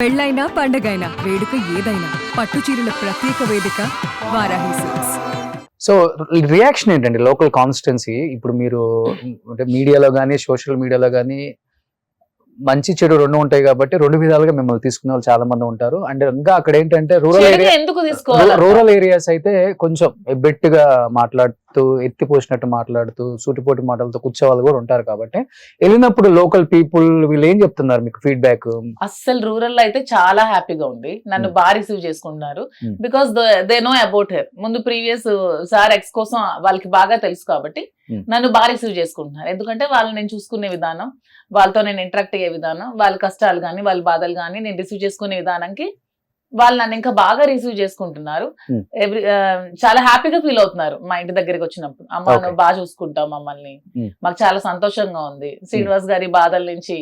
పెళ్ళైనా పండగైనా వేడుక ఏదైనా పట్టు చీరల ప్రత్యేక వేదిక వారాహి సిల్క్స్. సో రియాక్షన్ ఏంటండి లోకల్ కాన్స్టిట్యున్సీ? ఇప్పుడు మీరు అంటే మీడియాలో కానీ సోషల్ మీడియాలో కానీ మంచి చెడు రెండు ఉంటాయి కాబట్టి రెండు విధాలుగా మిమ్మల్ని తీసుకునే వాళ్ళు చాలా మంది ఉంటారు. అండ్ ఇంకా అక్కడ ఏంటంటే రూరల్ ఏరియాస్ అయితే కొంచెం ఎబ్బెట్టుగా మాట్లాడుతూ ఎత్తిపోసినట్టు మాట్లాడుతూ సూటిపోటి మాటలతో కూర్చో వాళ్ళు కూడా ఉంటారు. కాబట్టి వెళ్ళినప్పుడు లోకల్ పీపుల్ వీళ్ళు ఏం చెప్తున్నారు మీకు ఫీడ్బ్యాక్? అస్సలు రూరల్ లో అయితే చాలా హ్యాపీగా ఉంది. నన్ను బాగా రిసీవ్ చేసుకుంటున్నారు. Because they know about her. ముందు ప్రీవియస్ సార్ ఎక్స్ కోసం వాళ్ళకి బాగా తెలుసు కాబట్టి నన్ను బాగా రిసీవ్ చేసుకుంటున్నారు. ఎందుకంటే వాళ్ళు నేను చూసుకునే విధానం, వాళ్ళతో నేను ఇంటరాక్ట్ అయ్యే విధానం, వాళ్ళ కష్టాలు కానీ వాళ్ళ బాధలు కానీ నేను రిసీవ్ చేసుకునే విధానానికి వాళ్ళు నన్ను ఇంకా బాగా రిసీవ్ చేసుకుంటున్నారు. చాలా హ్యాపీగా ఫీల్ అవుతున్నారు మా ఇంటి దగ్గరికి వచ్చినప్పుడు. అమ్మ నువ్వు బాగా చూసుకుంటావు మమ్మల్ని, మాకు చాలా సంతోషంగా ఉంది. శ్రీనివాస్ గారి బాధల నుంచి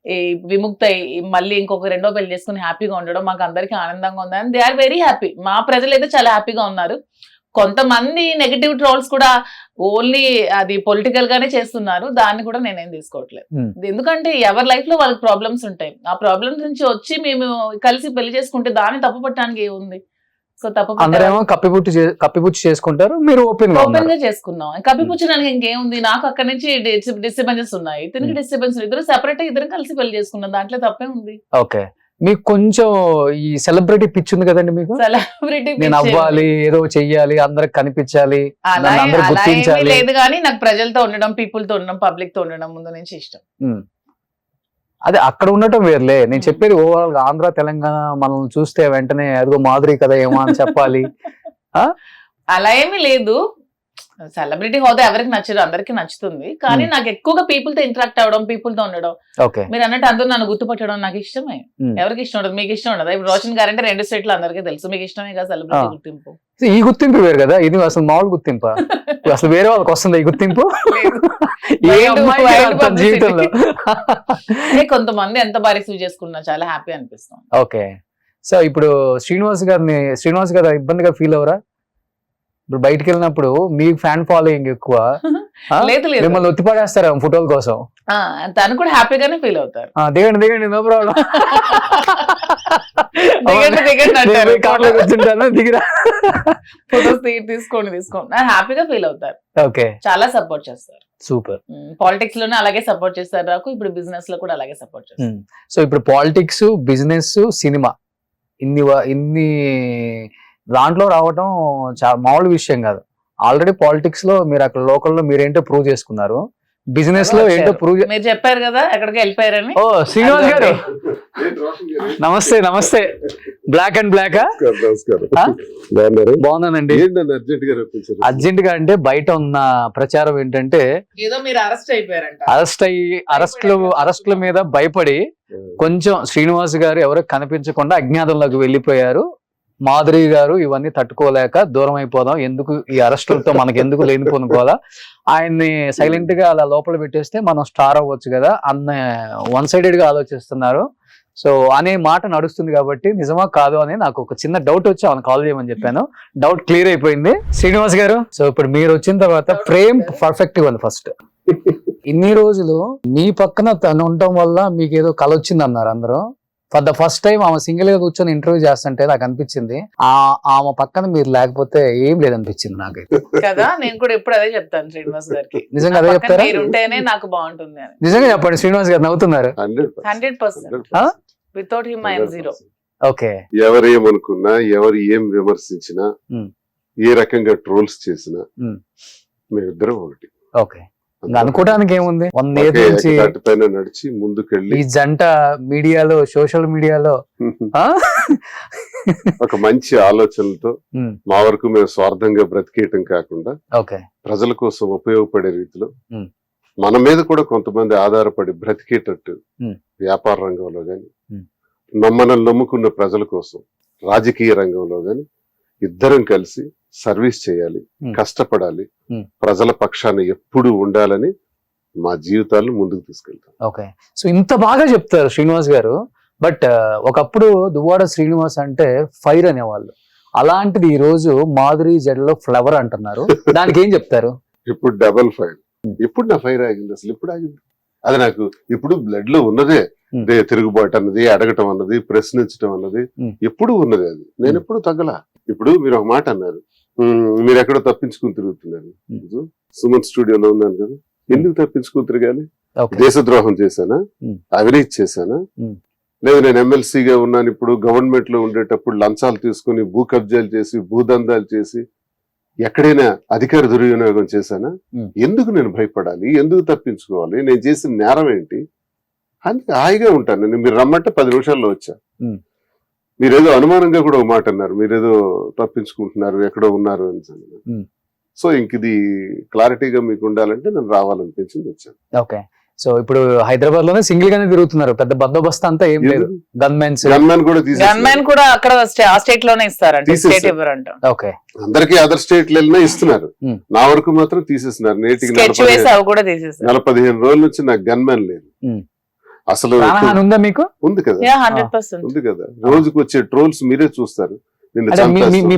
ఈ విముక్తి మళ్ళీ ఇంకొక రెండో పెళ్లి చేసుకుని హ్యాపీగా ఉండడం మాకు అందరికీ ఆనందంగా ఉంది అని దే ఆర్ వెరీ హ్యాపీ. మా ప్రజలు అయితే చాలా హ్యాపీగా ఉన్నారు. కొంతమంది నెగటివ్ ట్రోల్స్ కూడా ఓన్లీ అది పొలిటికల్ గానే చేస్తున్నారు. దాన్ని కూడా నేనేం తీసుకోవట్లేదు. ఎందుకంటే ఎవరి లైఫ్ లో వాళ్ళకి ప్రాబ్లమ్స్ ఉంటాయి. ఆ ప్రాబ్లమ్స్ నుంచి వచ్చి మేము కలిసి పెళ్లి చేసుకుంటే దాన్ని తప్పు పట్టడానికి ఏముంది? సో కప్పిపుచ్చి చేసుకుంటారు, మీరు ఓపెన్ గా చేసుకున్నాం. కప్పిపుచ్చడానికి ఇంకేముంది? నాకు అక్కడ నుంచి డిస్టర్బెన్సెస్ ఉన్నాయి, తిరిగి డిస్టర్బెన్స్. ఇద్దరు సెపరేట్ ఇద్దరు కలిసి పెళ్లి చేసుకున్నాం, దాంట్లో తప్పే ఉంది. ఓకే, మీకు కొంచెం ఈ సెలబ్రిటీ పిచ్ ఉంది కదండి మీకు? సెలబ్రిటీ నేను అవ్వాలి, ఏదో చెయ్యాలి, అందరికి కనిపించాలి, గుర్తించాలి. లేదు కానీ నాకు ప్రజలతో ఉండడం, పీపుల్ తో ఉండడం, పబ్లిక్ తో ఉండడం ముందు నుంచి ఇష్టం. అదే అక్కడ ఉండటం వేర్లే. నేను చెప్పేది ఓవరాల్ గా ఆంధ్ర తెలంగాణ మనల్ని చూస్తే వెంటనే అదిగో మాధురి కదా ఏమో అని చెప్పాలి. అలా ఏమీ లేదు. సెలబ్రిటీ హోదా ఎవరికి నచ్చదు, అందరికి నచ్చుతుంది. కానీ నాకు ఎక్కువగా పీపుల్ తో ఇంటరాక్ట్ అవ్వడం, పీపుల్ తో ఉండడం. మీరు అన్నట్టు అందరూ నన్ను గుర్తుపట్టడం నాకు ఇష్టమే. ఎవరికి ఇష్టం ఉండదు? మీకు ఇష్టం ఉండదు? ఇప్పుడు రోషన్ గారు అంటే 2 స్టేట్లు అందరికీ తెలుసు. మీకు ఇష్టమే కదా సెలబ్రిటీ గుర్తింపు? ఈ గుర్తింపు వేరు కదా, ఇది అసలు మామూలు గుర్తింపు. అసలు వేరే వాళ్ళకి వస్తుంది ఈ గుర్తింపు జీవితంలో. కొంతమంది ఎంత బాగా రిసీవ్ చేసుకున్నా చాలా హ్యాపీ అనిపిస్తుంది. ఓకే, సో ఇప్పుడు శ్రీనివాస్ గారు ఇబ్బందిగా ఫీల్ అవరా? ఇప్పుడు బయటకు వెళ్ళినప్పుడు మీ ఫ్యాన్ ఫాలోయింగ్ ఎక్కువ, మిమ్మల్ని ఒత్తిపడేస్తారు ఫోటోల కోసం. తను కూడా హ్యాపీగానే ఫీల్ అవుతారు. దిగండి నో ప్రాబ్లం, దిగిరా ఫోటోస్ తీసుకోండి హ్యాపీగా ఫీల్ అవుతారు. ఓకే, చాలా సపోర్ట్ చేస్తారు. సూపర్. పాలిటిక్స్ లోనే అలాగే సపోర్ట్ చేస్తారు నాకు, ఇప్పుడు బిజినెస్ లో కూడా అలాగే సపోర్ట్ చేస్తారు. సో ఇప్పుడు పాలిటిక్స్, బిజినెస్, సినిమా ఇన్ని దాంట్లో రావడం చాలా మామూలు విషయం కాదు. ఆల్రెడీ పాలిటిక్స్ లో మీరు అక్కడ లోకల్లో మీరేంటో ప్రూవ్ చేసుకున్నారు, బిజినెస్ లో ఏంటో ప్రూవ్. మీరు చెప్పారు కదా ఎక్కడికి వెళ్ళిపోయారని. ఓ శ్రీనివాస్ గారు నమస్తే. బ్లాక్ అండ్ బ్లాక్ బాగున్నానండి. అర్జెంట్ గా అంటే బయట ఉన్న ప్రచారం ఏంటంటే ఏదో మీరు అరెస్ట్ అయిపోయారంట. అరెస్ట్ల మీద భయపడి కొంచెం శ్రీనివాస్ గారు ఎవరికి కనిపించకుండా అజ్ఞాతంలోకి వెళ్ళిపోయారు. మాధురి గారు ఇవన్నీ తట్టుకోలేక దూరం అయిపోదాం, ఎందుకు ఈ అరెస్టులతో మనకి ఎందుకు లేనిపోనుకోవాలా, ఆయన్ని సైలెంట్ గా అలా లోపల పెట్టేస్తే మనం స్టార్ అవ్వచ్చు కదా అన్న వన్ సైడెడ్ గా ఆలోచిస్తున్నారు. సో అనే మాట నడుస్తుంది. కాబట్టి నిజమా కాదు అని నాకు ఒక చిన్న డౌట్ వచ్చి ఆమెను కాల్ చేయమని చెప్పాను. డౌట్ క్లియర్ అయిపోయింది. శ్రీనివాస్ గారు, సో ఇప్పుడు మీరు వచ్చిన తర్వాత ఫ్రేమ్ పర్ఫెక్ట్ గా ఉంది. ఫస్ట్ ఇన్ని రోజులు మీ పక్కన తను ఉండటం వల్ల మీకు ఏదో కళ వచ్చింది అన్నారు అందరూ. ఫర్ ద ఫస్ట్ టైం ఆమె సింగిల్ గా కూర్చొని ఇంటర్వ్యూ చేస్తుంటే నాకు అనిపించింది ఆమె పక్కన మీరు లేకపోతే ఏం లేదనిపించింది నాకైతే కదా. నేను కూడా ఎప్పుడు అదే చెప్తాను శ్రీనివాస్ గారికి. నిజంగా అదే చెప్తారా? మీరు ఉంటేనే నాకు బాగుంటుంది అని. నిజంగా చెప్పండి. శ్రీనివాస్ గారు నవ్వుతున్నారు. 100%. Without him I am zero. Okay, ఎవరు ఏమనుకున్నా, ఎవరు ఏం విమర్శించినా, ఏ రకంగా ట్రోల్స్ చేసినా మేమిద్దరం ఒకటి. ఓకే, అనుకోవడానికి ఏముంది. 1 year నుంచి నడిచి ముందుకెళ్ళి ఈ జంట మీడియాలో, సోషల్ మీడియాలో ఒక మంచి ఆలోచనలతో మా వరకు మేము స్వార్థంగా బ్రతికేయటం కాకుండా ప్రజల కోసం ఉపయోగపడే రీతిలో మన మీద కూడా కొంతమంది ఆధారపడి బ్రతికేటట్టు వ్యాపార రంగంలో గాని, మనల్ని నమ్ముకున్న ప్రజల కోసం రాజకీయ రంగంలో గాని ఇద్దరం కలిసి సర్వీస్ చేయాలి, కష్టపడాలి, ప్రజల పక్షాన్ని ఎప్పుడు ఉండాలని మా జీవితాలను ముందుకు తీసుకెళ్తాం. ఓకే, సో ఇంత బాగా చెప్తారు శ్రీనివాస్ గారు. బట్ ఒకప్పుడు దువ్వాడ శ్రీనివాస్ అంటే ఫైర్ అనేవాళ్ళు. అలాంటిది ఈ రోజు మాధురి జడలో ఫ్లవర్ అంటున్నారు. దానికి ఏం చెప్తారు? ఇప్పుడు డబల్ ఫైర్. ఎప్పుడు నా ఫైర్ ఆగింది? అసలు ఎప్పుడు ఆగింది? అది నాకు ఇప్పుడు బ్లడ్ లో ఉన్నదే. తిరుగుబాటు అన్నది, అడగటం అన్నది, ప్రశ్నించడం అన్నది ఎప్పుడు ఉన్నది. అది నేను ఎప్పుడు తగ్గలా. ఇప్పుడు మీరు ఒక మాట అన్నారు, మీరు ఎక్కడో తప్పించుకుని తిరుగుతున్నారు. సుమన్ స్టూడియోలో ఉన్నాను కదా, ఎందుకు తప్పించుకుని తిరగాలి? దేశద్రోహం చేశానా? అవినీతి చేశానా? లేదు నేను ఎమ్మెల్సీగా ఉన్నాను, ఇప్పుడు గవర్నమెంట్ లో ఉండేటప్పుడు లంచాలు తీసుకుని భూ కబ్జాలు చేసి భూదందాలు చేసి ఎక్కడైనా అధికార దుర్వినియోగం చేశానా? ఎందుకు నేను భయపడాలి? ఎందుకు తప్పించుకోవాలి? నేను చేసిన నేరం ఏంటి? అందుకే హాయిగా ఉంటాను నేను. మీరు రమ్మంటే 10 నిమిషాల్లో వచ్చా. మీరేదో అనుమానంగా కూడా ఒక మాట అన్నారు, మీరేదో తప్పించుకుంటున్నారు, ఎక్కడో ఉన్నారు అని. సో ఇంక ఇది క్లారిటీగా మీకు ఉండాలంటే నేను రావాలనిపించింది, వచ్చాను. ఓకే. సో ఇప్పుడు హైదరాబాద్ లోనే సింగిల్ గానే తిరుగుతున్నారు, పెద్ద బందోబస్తు అంతా ఏం లేదు. గన్మెన్ కూడా గన్మెన్ కూడా అక్కడ ఆ స్టేట్ లోనే ఇస్తారంట, స్టేట్ ఇవ్వరంట. ఓకే. అందరికి అదర్ స్టేట్ వెళ్ళినా ఇస్తున్నారు, నా వరకు మాత్రం తీసేస్తున్నారు. నేటికి 15 రోజుల నుంచి నాకు గన్మెన్ లేదు. అసలు ఉందా మీకు? ఉంది కదా, 100% ఉంది కదా. రోజుకు వచ్చే ట్రోల్స్ మీరే చూస్తారు.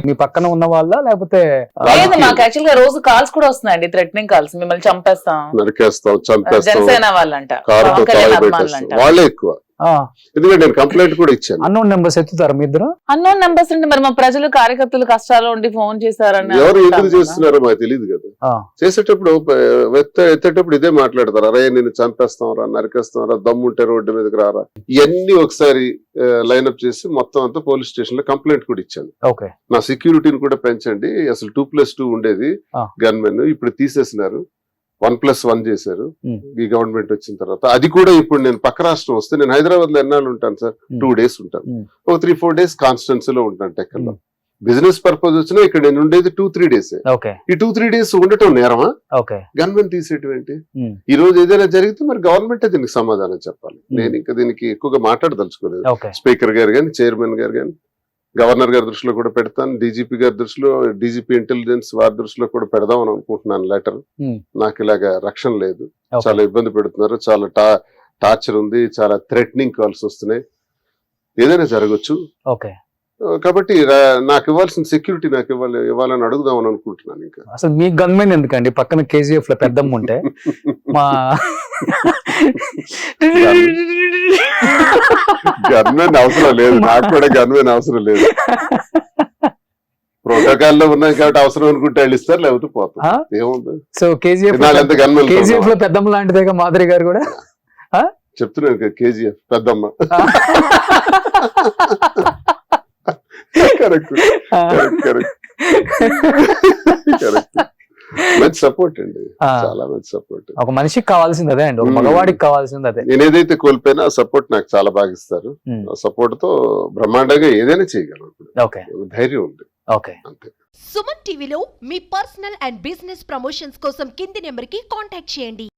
మీ పక్కన ఉన్న వాళ్ళ లేకపోతే? లేదు, మాకు యాక్చువల్ గా రోజు కాల్స్ కూడా వస్తున్నాయండి, థ్రెటనింగ్ కాల్స్. మిమ్మల్ని చంపేస్తాం, నరికేస్తాం, చంపేస్తాం, జనసేన వాళ్ళంట, వాళ్ళే ఎక్కువ. ఎందుకంటే నేను కంప్లైంట్ కూడా ఇచ్చాను. అన్నోన్ నెంబర్స్ ఎత్తుతారు మీ ఇద్దరు? అన్నోన్ నెంబర్స్ అంటే మరి మా ప్రజలు కార్యకర్తలు కష్టాలు ఉండి ఫోన్ చేశారని ఎవరు ఎందుకు చేస్తున్నారో మాకు తెలియదు కదా. చేసేటప్పుడు ఎత్తేటప్పుడు ఇదే మాట్లాడతారు, అరే నేను చంపేస్తాంరా, నరికేస్తాంరా, దమ్ముంటే రోడ్డు మీదకి రారా, ఇవన్నీ ఒకసారి లైన్అప్ చేసి మొత్తం అంతా పోలీస్ స్టేషన్ లో కంప్లైంట్ కూడా ఇచ్చాను. నా సెక్యూరిటీని కూడా పెంచండి, అసలు 2+2 ఉండేది గన్మెన్, ఇప్పుడు తీసేసినారు, 1+1 చేశారు ఈ గవర్నమెంట్ వచ్చిన తర్వాత. అది కూడా ఇప్పుడు నేను పక్క రాష్ట్రం వస్తే, నేను హైదరాబాద్ లో ఎన్నాళ్ళు ఉంటాను సార్? 2 days ఉంటాను, ఒక 3-4 days కాన్స్టెన్సీలో ఉంటాను టెక్కల్లో. బిజినెస్ పర్పస్ వచ్చినా ఇక్కడ నేను ఉండేది 2-3 days. ఈ 2-3 days ఉండటం నేరమా? గవర్నమెంట్ తీసేయటం ఏంటి? ఈ రోజు ఏదైనా జరిగితే మరి గవర్నమెంట్ దీనికి సమాధానం చెప్పాలి. నేను ఇంకా దీనికి ఎక్కువగా మాట్లాడదలుచుకోలేదు. స్పీకర్ గారు కానీ, చైర్మన్ గారు కానీ, గవర్నర్ గారి దృష్టిలో కూడా పెడతాను, డీజీపీ గారి దృష్టిలో, డీజీపీ ఇంటెలిజెన్స్ వారి దృష్టిలో కూడా పెడదామని అనుకుంటున్నాను లెటర్. నాకు ఇలాగా రక్షణ లేదు, చాలా ఇబ్బంది పెడుతున్నారు, చాలా టార్చర్ ఉంది, చాలా థ్రెటనింగ్ కాల్స్ వస్తున్నాయి, ఏదైనా జరగచ్చు. కాబట్టి నాకు ఇవ్వాల్సిన సెక్యూరిటీ నాకు ఇవ్వాలని అడుగుదామని అనుకుంటున్నాను. ఇంకా అసలు మీ గన్మెన్ ఎందుకండి? పక్కన కేజీఎఫ్ లో పెద్దమ్మ ఉంటే మా గన్మెన్ అవసరం లేదు, నాకు కూడా గన్మెన్ అవసరం లేదు. ప్రోటోకాల్ లో ఉన్నాయి కాబట్టి అవసరం అనుకుంటే వాళ్ళు ఇస్తారు, లేకపోతే పోతాం, ఏముంది. సో కేజీఎఫ్ లో పెద్దమ్మ లాంటిదేగా మాధురి గారు కూడా చెప్తున్నాను, కేజీఎఫ్ పెద్దమ్మ. కరెక్ట్. మంచి సపోర్ట్ అండి, చాలా మంచి సపోర్ట్. ఒక మనిషికి కావాల్సింది అదే అండి, ఒక మగవాడికి కావాల్సింది అదే. నేను ఏదైతే కోల్పోయినా ఆ సపోర్ట్ నాకు చాలా బాగా ఇస్తారు. ఆ సపోర్ట్ తో బ్రహ్మాండంగా ఏదైనా చేయగలను, ధైర్యం ఉంది. అంతే. సుమన్ టీవీలో మీ పర్సనల్ అండ్ బిజినెస్ ప్రమోషన్స్ కోసం కింది నెంబర్ కి కాంటాక్ట్ చేయండి.